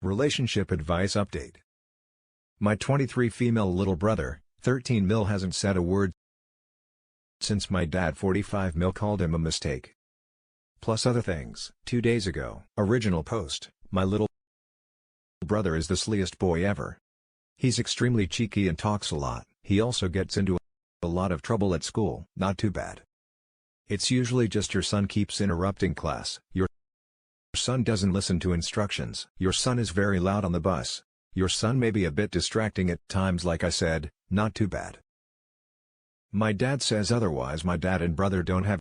Relationship advice update. My 23 female little brother, 13 mil hasn't said a word since my dad 45 mil called him a mistake. Plus other things. 2 days ago. Original post. My little brother is the sliest boy ever. He's extremely cheeky and talks a lot. He also gets into a lot of trouble at school. Not too bad. It's usually just your son keeps interrupting class. Your son doesn't listen to instructions. Your son is very loud on the bus. Your son may be a bit distracting at times, like I said, not too bad. My dad says otherwise. My dad and brother don't have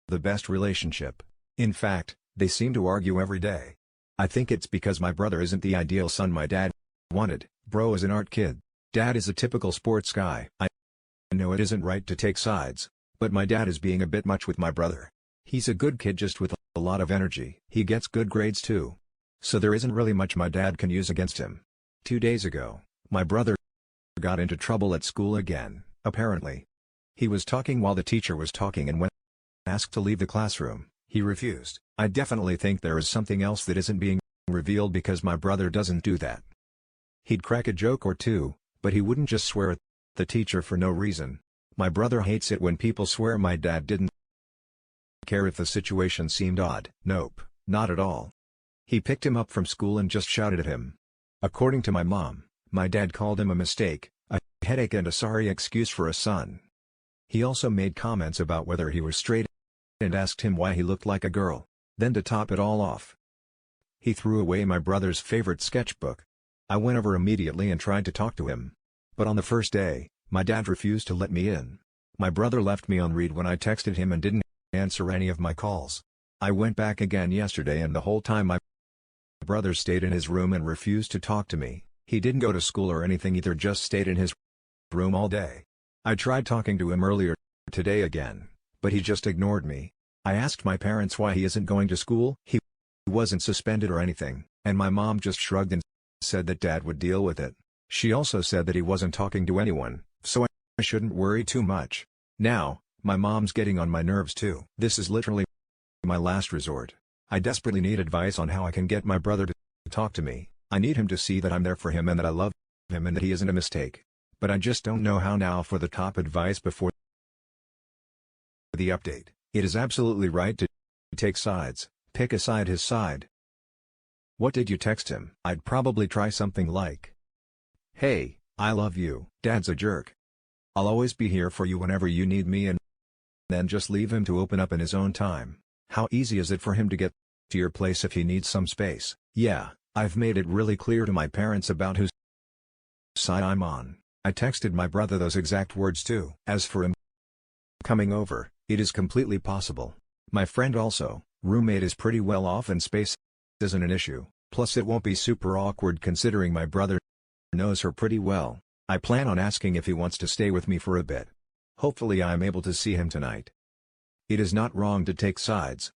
the best relationship. In fact, they seem to argue every day. I think it's because my brother isn't the ideal son my dad wanted. Bro is an art kid. Dad is a typical sports guy. I know it isn't right to take sides, but my dad is being a bit much with my brother. He's a good kid just with a lot of energy. He gets good grades too. So there isn't really much my dad can use against him. 2 days ago, my brother got into trouble at school again, apparently. He was talking while the teacher was talking, and when asked to leave the classroom, he refused. I definitely think there is something else that isn't being revealed, because my brother doesn't do that. He'd crack a joke or two, but he wouldn't just swear at the teacher for no reason. My brother hates it when people swear. My dad didn't care if the situation seemed odd. Nope, not at all. He picked him up from school and just shouted at him. According to my mom, my dad called him a mistake, a headache, and a sorry excuse for a son. He also made comments about whether he was straight and asked him why he looked like a girl. Then, to top it all off, he threw away my brother's favorite sketchbook. I went over immediately and tried to talk to him. But on the first day, my dad refused to let me in. My brother left me on read when I texted him and didn't answer any of my calls. I went back again yesterday, and the whole time my brother stayed in his room and refused to talk to me. He didn't go to school or anything either, just stayed in his room all day. I tried talking to him earlier today again, but he just ignored me. I asked my parents why he isn't going to school. He wasn't suspended or anything, and my mom just shrugged and said that dad would deal with it. She also said that he wasn't talking to anyone, so I shouldn't worry too much. Now, my mom's getting on my nerves too. This is literally my last resort. I desperately need advice on how I can get my brother to talk to me. I need him to see that I'm there for him and that I love him and that he isn't a mistake. But I just don't know how. Now for the top advice before the update. It is absolutely right to take sides. Pick a side, his side. What did you text him? I'd probably try something like, "Hey, I love you. Dad's a jerk. I'll always be here for you whenever you need me," and then just leave him to open up in his own time. How easy is it for him to get to your place if he needs some space? Yeah, I've made it really clear to my parents about whose side I'm on. I texted my brother those exact words too. As for him coming over, it is completely possible. My friend also, roommate, is pretty well off and space isn't an issue. Plus it won't be super awkward considering my brother knows her pretty well. I plan on asking if he wants to stay with me for a bit. Hopefully I'm able to see him tonight. It is not wrong to take sides.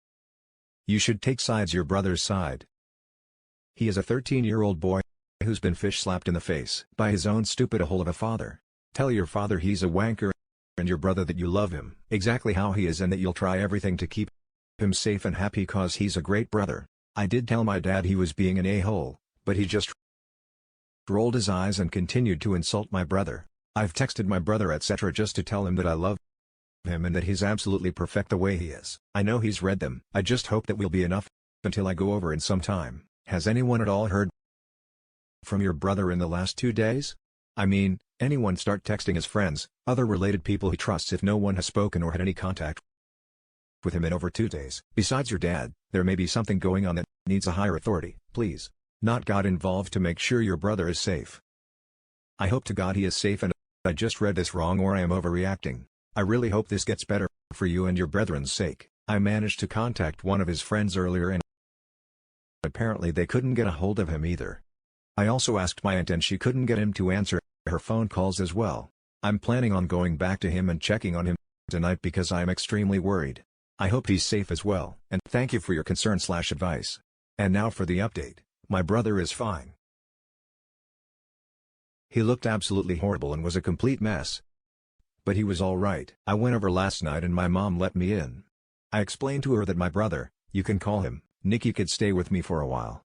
You should take sides, your brother's side. He is a 13-year-old boy who's been fish slapped in the face by his own stupid hole of a father. Tell your father he's a wanker and your brother that you love him exactly how he is and that you'll try everything to keep him safe and happy cause he's a great brother. I did tell my dad he was being an a-hole, but he just rolled his eyes and continued to insult my brother. I've texted my brother etc. just to tell him that I love him and that he's absolutely perfect the way he is. I know he's read them. I just hope that will be enough until I go over in some time. Has anyone at all heard from your brother in the last 2 days? I mean, anyone start texting his friends, other related people he trusts if no one has spoken or had any contact with him in over 2 days. Besides your dad, there may be something going on that needs a higher authority. Please, not got involved to make sure your brother is safe. I hope to God he is safe and I just read this wrong or I am overreacting. I really hope this gets better for you and your brethren's sake. I managed to contact one of his friends earlier and apparently they couldn't get a hold of him either. I also asked my aunt and she couldn't get him to answer her phone calls as well. I'm planning on going back to him and checking on him tonight because I am extremely worried. I hope he's safe as well. And thank you for your concern/advice. And now for the update. My brother is fine. He looked absolutely horrible and was a complete mess. But he was alright. I went over last night and my mom let me in. I explained to her that my brother, you can call him Nicky, could stay with me for a while.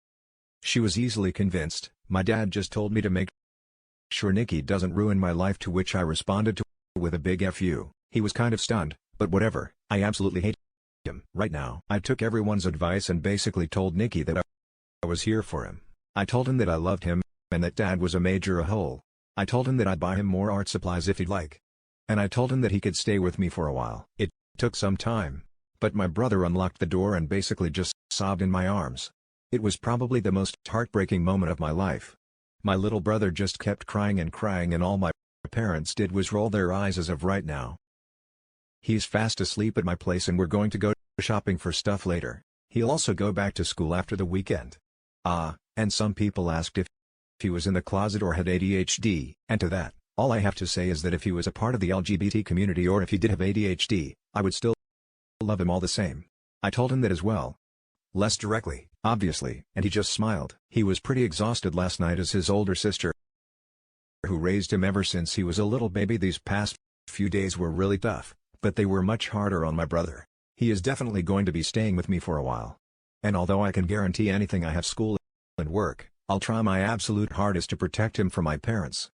She was easily convinced. My dad just told me to make sure Nikki doesn't ruin my life, to which I responded to with a big F you. He was kind of stunned, but whatever, I absolutely hate him right now. I took everyone's advice and basically told Nikki that I was here for him. I told him that I loved him, and that Dad was a major a-hole. I told him that I'd buy him more art supplies if he'd like. And I told him that he could stay with me for a while. It took some time, but my brother unlocked the door and basically just sobbed in my arms. It was probably the most heartbreaking moment of my life. My little brother just kept crying and all my parents did was roll their eyes as of right now. He's fast asleep at my place and we're going to go shopping for stuff later. He'll also go back to school after the weekend. And some people asked if he was in the closet or had ADHD, and to that, all I have to say is that if he was a part of the LGBT community or if he did have ADHD, I would still love him all the same. I told him that as well. Less directly, obviously, and he just smiled. He was pretty exhausted last night as his older sister, who raised him ever since he was a little baby. These past few days were really tough, but they were much harder on my brother. He is definitely going to be staying with me for a while. And although I can guarantee anything, I have school and work, I'll try my absolute hardest to protect him from my parents.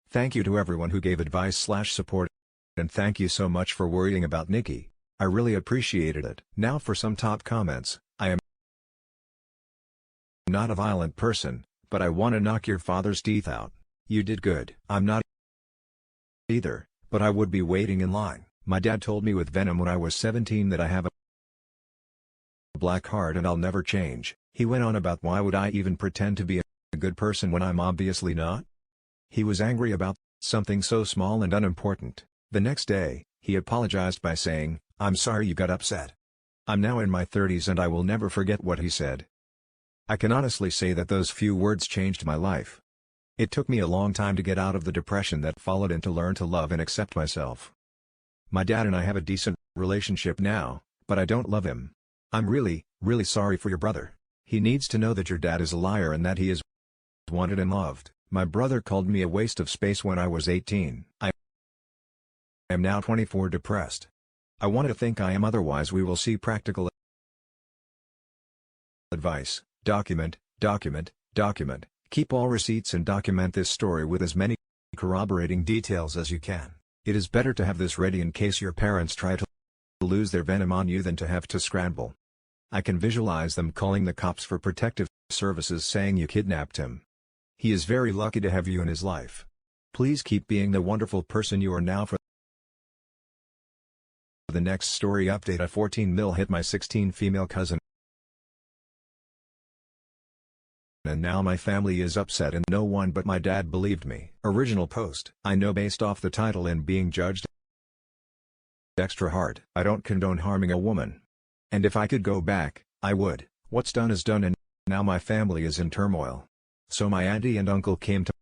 Thank you to everyone who gave advice/support, and thank you so much for worrying about Nikki. I really appreciated it. Now for some top comments. I am not a violent person, but I want to knock your father's teeth out. You did good. I'm not either, but I would be waiting in line. My dad told me with venom when I was 17 that I have a black heart and I'll never change. He went on about why would I even pretend to be a good person when I'm obviously not? He was angry about something so small and unimportant. The next day, he apologized by saying, "I'm sorry you got upset." I'm now in my 30s and I will never forget what he said. I can honestly say that those few words changed my life. It took me a long time to get out of the depression that followed and to learn to love and accept myself. My dad and I have a decent relationship now, but I don't love him. I'm really, really sorry for your brother. He needs to know that your dad is a liar and that he is wanted and loved. My brother called me a waste of space when I was 18. I am now 24, depressed. I wanted to think I am, otherwise we will see. Practical advice: document, document, document. Keep all receipts and document this story with as many corroborating details as you can. It is better to have this ready in case your parents try to lose their venom on you than to have to scramble. I can visualize them calling the cops for protective services saying you kidnapped him. He is very lucky to have you in his life. Please keep being the wonderful person you are now. For the next story update, a 14 mil hit my 16 female cousin. And now my family is upset and no one but my dad believed me. Original post. I know based off the title and being judged extra hard. I don't condone harming a woman. And if I could go back, I would. What's done is done and now my family is in turmoil. So my auntie and uncle came to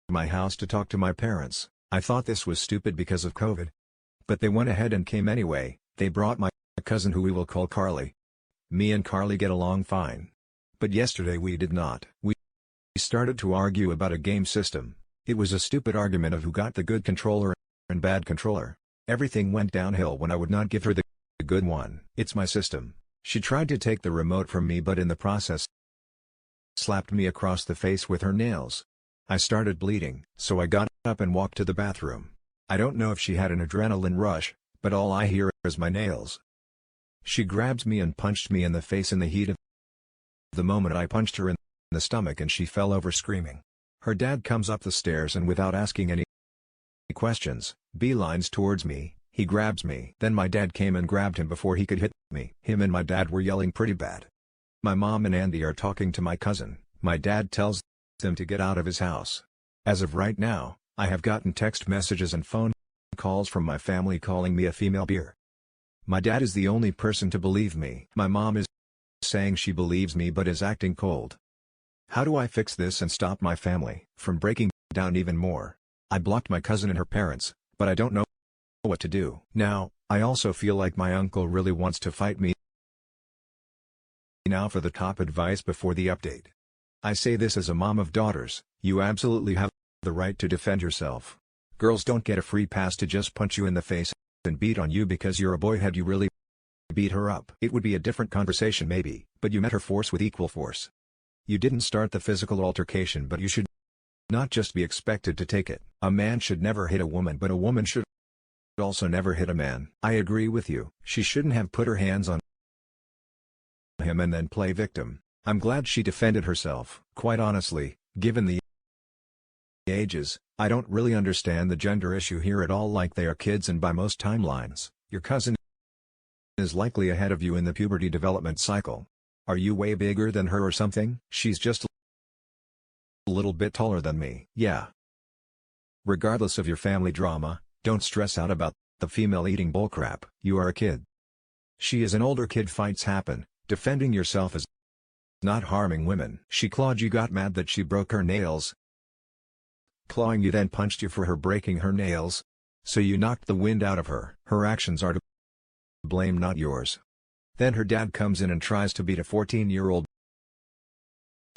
my house to talk to my parents. I thought this was stupid because of COVID. But they went ahead and came anyway. They brought my cousin, who we will call Carly. Me and Carly get along fine. But yesterday we did not. We started to argue about a game system. It was a stupid argument of who got the good controller and bad controller. Everything went downhill when I would not give her the good one. It's my system. She tried to take the remote from me, but in the process slapped me across the face with her nails. I started bleeding, so I got up and walked to the bathroom. I don't know if she had an adrenaline rush, but all I hear is my nails. She grabbed me and punched me in the face in the heat of the moment. I punched her in the stomach and she fell over screaming. Her dad comes up the stairs and without asking any questions, beelines towards me. He grabs me. Then my dad came and grabbed him before he could hit me. Him and my dad were yelling pretty bad. My mom and Andy are talking to my cousin. My dad tells them to get out of his house. As of right now, I have gotten text messages and phone calls from my family calling me a female beer. My dad is the only person to believe me. My mom is saying she believes me but is acting cold. How do I fix this and stop my family from breaking down even more? I blocked my cousin and her parents, but I don't know what to do. Now, I also feel like my uncle really wants to fight me. Now for the top advice before the update. I say this as a mom of daughters: you absolutely have the right to defend yourself. Girls don't get a free pass to just punch you in the face and beat on you because you're a boy. Had you really beat her up, it would be a different conversation maybe, but you met her force with equal force. You didn't start the physical altercation, but you should not just be expected to take it. A man should never hit a woman, but a woman should also never hit a man. I agree with you. She shouldn't have put her hands on him and then play victim. I'm glad she defended herself. Quite honestly, given the ages, I don't really understand the gender issue here at all. Like, they are kids, and by most timelines, your cousin is likely ahead of you in the puberty development cycle. Are you way bigger than her or something? She's just a little bit taller than me. Yeah. Regardless of your family drama, don't stress out about the female eating bullcrap. You are a kid. She is an older kid. Fights happen. Defending yourself is not harming women. She clawed you, got mad that she broke her nails. Clawing you, then punched you for her breaking her nails. So you knocked the wind out of her. Her actions are to blame, not yours. Then her dad comes in and tries to beat a 14-year-old,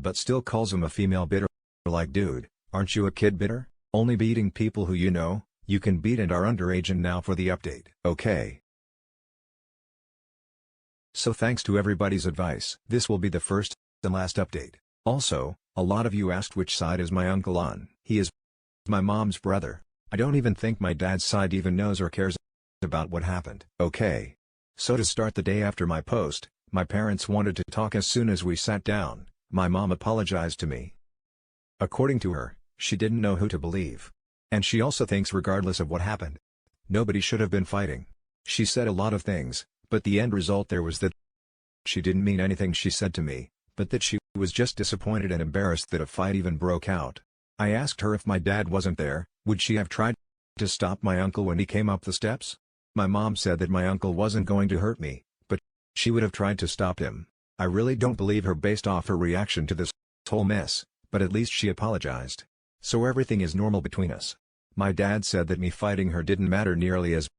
but still calls him a female bitter. Like, dude, aren't you a kid bitter? Only beating people who you can beat and are underage. And now for the update. Okay. So thanks to everybody's advice, this will be the first and last update. Also, a lot of you asked which side is my uncle on. He is my mom's brother. I don't even think my dad's side even knows or cares about what happened. Okay. So to start the day after my post, my parents wanted to talk. As soon as we sat down, my mom apologized to me. According to her, she didn't know who to believe. And she also thinks regardless of what happened, nobody should have been fighting. She said a lot of things, but the end result there was that she didn't mean anything she said to me, but that she was just disappointed and embarrassed that a fight even broke out. I asked her if my dad wasn't there, would she have tried to stop my uncle when he came up the steps? My mom said that my uncle wasn't going to hurt me, but she would have tried to stop him. I really don't believe her based off her reaction to this whole mess, but at least she apologized. So everything is normal between us. My dad said that me fighting her didn't matter nearly as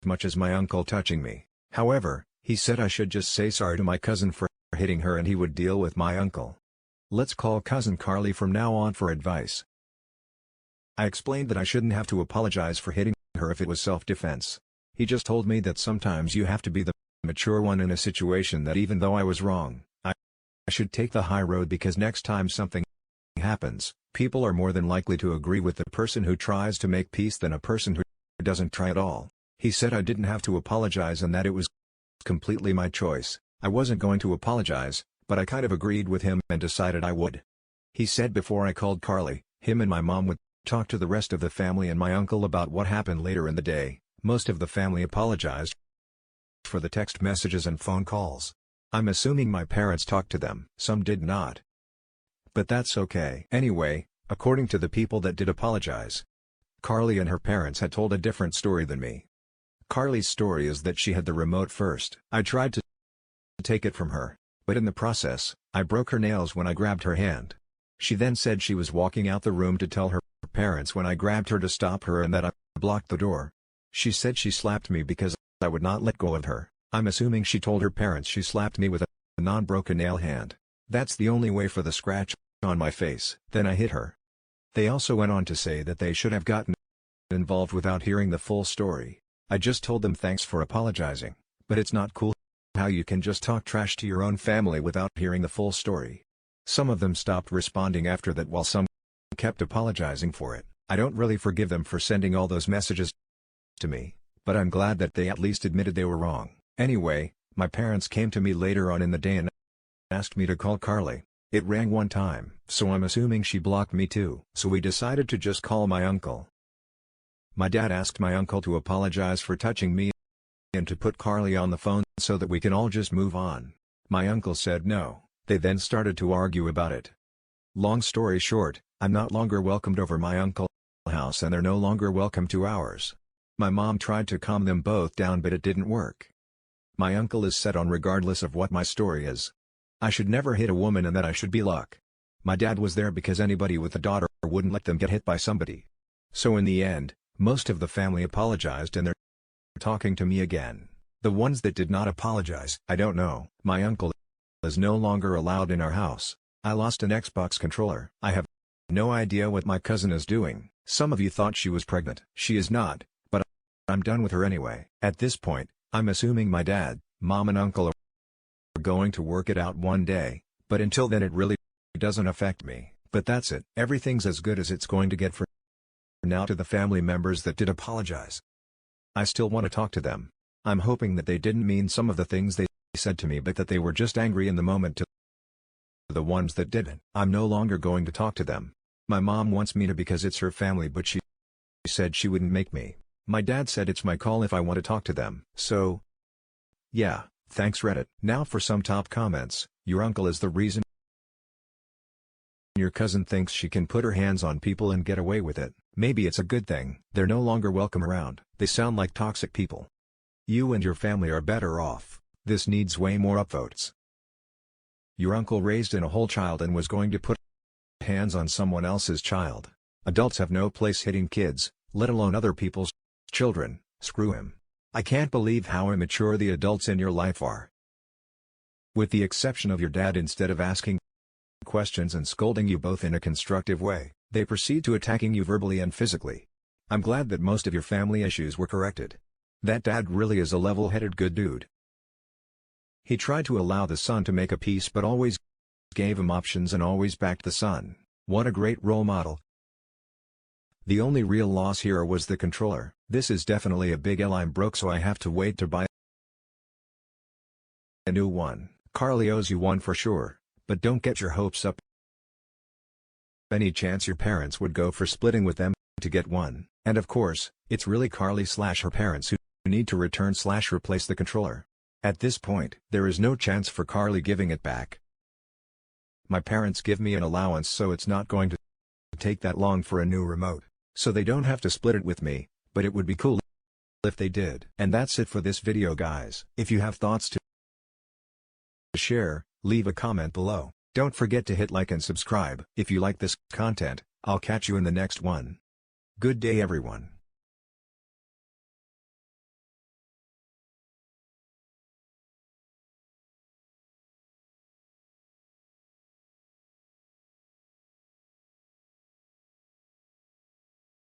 much as my uncle touching me. However, he said I should just say sorry to my cousin for hitting her and he would deal with my uncle. Let's call cousin Carly from now on for advice. I explained that I shouldn't have to apologize for hitting her if it was self-defense. He just told me that sometimes you have to be the mature one in a situation, that even though I was wrong, I should take the high road, because next time something happens, people are more than likely to agree with the person who tries to make peace than a person who doesn't try at all. He said I didn't have to apologize and that it was completely my choice. I wasn't going to apologize, but I kind of agreed with him and decided I would. He said before I called Carly, him and my mom would talk to the rest of the family and my uncle about what happened later in the day. Most of the family apologized for the text messages and phone calls. I'm assuming my parents talked to them. Some did not. But that's okay. Anyway, according to the people that did apologize, Carly and her parents had told a different story than me. Carly's story is that she had the remote first. I tried to take it from her, but in the process, I broke her nails when I grabbed her hand. She then said she was walking out the room to tell her parents when I grabbed her to stop her and that I blocked the door. She said she slapped me because I would not let go of her. I'm assuming she told her parents she slapped me with a non-broken nail hand. That's the only way for the scratch on my face. Then I hit her. They also went on to say that they should have gotten involved without hearing the full story. I just told them thanks for apologizing, but it's not cool how you can just talk trash to your own family without hearing the full story. Some of them stopped responding after that while some kept apologizing for it. I don't really forgive them for sending all those messages to me, but I'm glad that they at least admitted they were wrong. Anyway, my parents came to me later on in the day and asked me to call Carly. It rang one time, so I'm assuming she blocked me too. So we decided to just call my uncle. My dad asked my uncle to apologize for touching me and to put Carly on the phone so that we can all just move on. My uncle said no. They then started to argue about it. Long story short, I'm not longer welcomed over my uncle's house and they're no longer welcome to ours. My mom tried to calm them both down but it didn't work. My uncle is set on regardless of what my story is. I should never hit a woman and that I should be luck. My dad was there because anybody with a daughter wouldn't let them get hit by somebody. So in the end, most of the family apologized and they're talking to me again. The ones that did not apologize, I don't know. My uncle is no longer allowed in our house. I lost an Xbox controller. I have no idea what my cousin is doing. Some of you thought she was pregnant. She is not, but I'm done with her anyway. At this point, I'm assuming my dad, mom and uncle are going to work it out one day, but until then it really doesn't affect me, but that's it. Everything's as good as it's going to get for now. To the family members that did apologize, I still want to talk to them. I'm hoping that they didn't mean some of the things they said to me, but that they were just angry in the moment. To the ones that didn't, I'm no longer going to talk to them. My mom wants me to because it's her family, but she said she wouldn't make me. My dad said it's my call if I want to talk to them. So, yeah, thanks Reddit. Now for some top comments. Your uncle is the reason your cousin thinks she can put her hands on people and get away with it. Maybe it's a good thing. They're no longer welcome around. They sound like toxic people. You and your family are better off. This needs way more upvotes. Your uncle raised in a whole child and was going to put hands on someone else's child. Adults have no place hitting kids, let alone other people's children. Screw him. I can't believe how immature the adults in your life are. With the exception of your dad, instead of asking questions and scolding you both in a constructive way, they proceed to attacking you verbally and physically. I'm glad that most of your family issues were corrected. That dad really is a level-headed good dude. He tried to allow the son to make a peace but always gave him options and always backed the son. What a great role model. The only real loss here was the controller. This is definitely a big L. I'm broke, so I have to wait to buy a new one. Carly owes you one for sure, but don't get your hopes up. Any chance your parents would go for splitting with them to get one? And of course, it's really Carly/her parents who need to return/replace the controller. At this point, there is no chance for Carly giving it back. My parents give me an allowance, so it's not going to take that long for a new remote, so they don't have to split it with me, but it would be cool if they did. And that's it for this video, guys. If you have thoughts to share, leave a comment below. Don't forget to hit like and subscribe. If you like this content, I'll catch you in the next one. Good day everyone.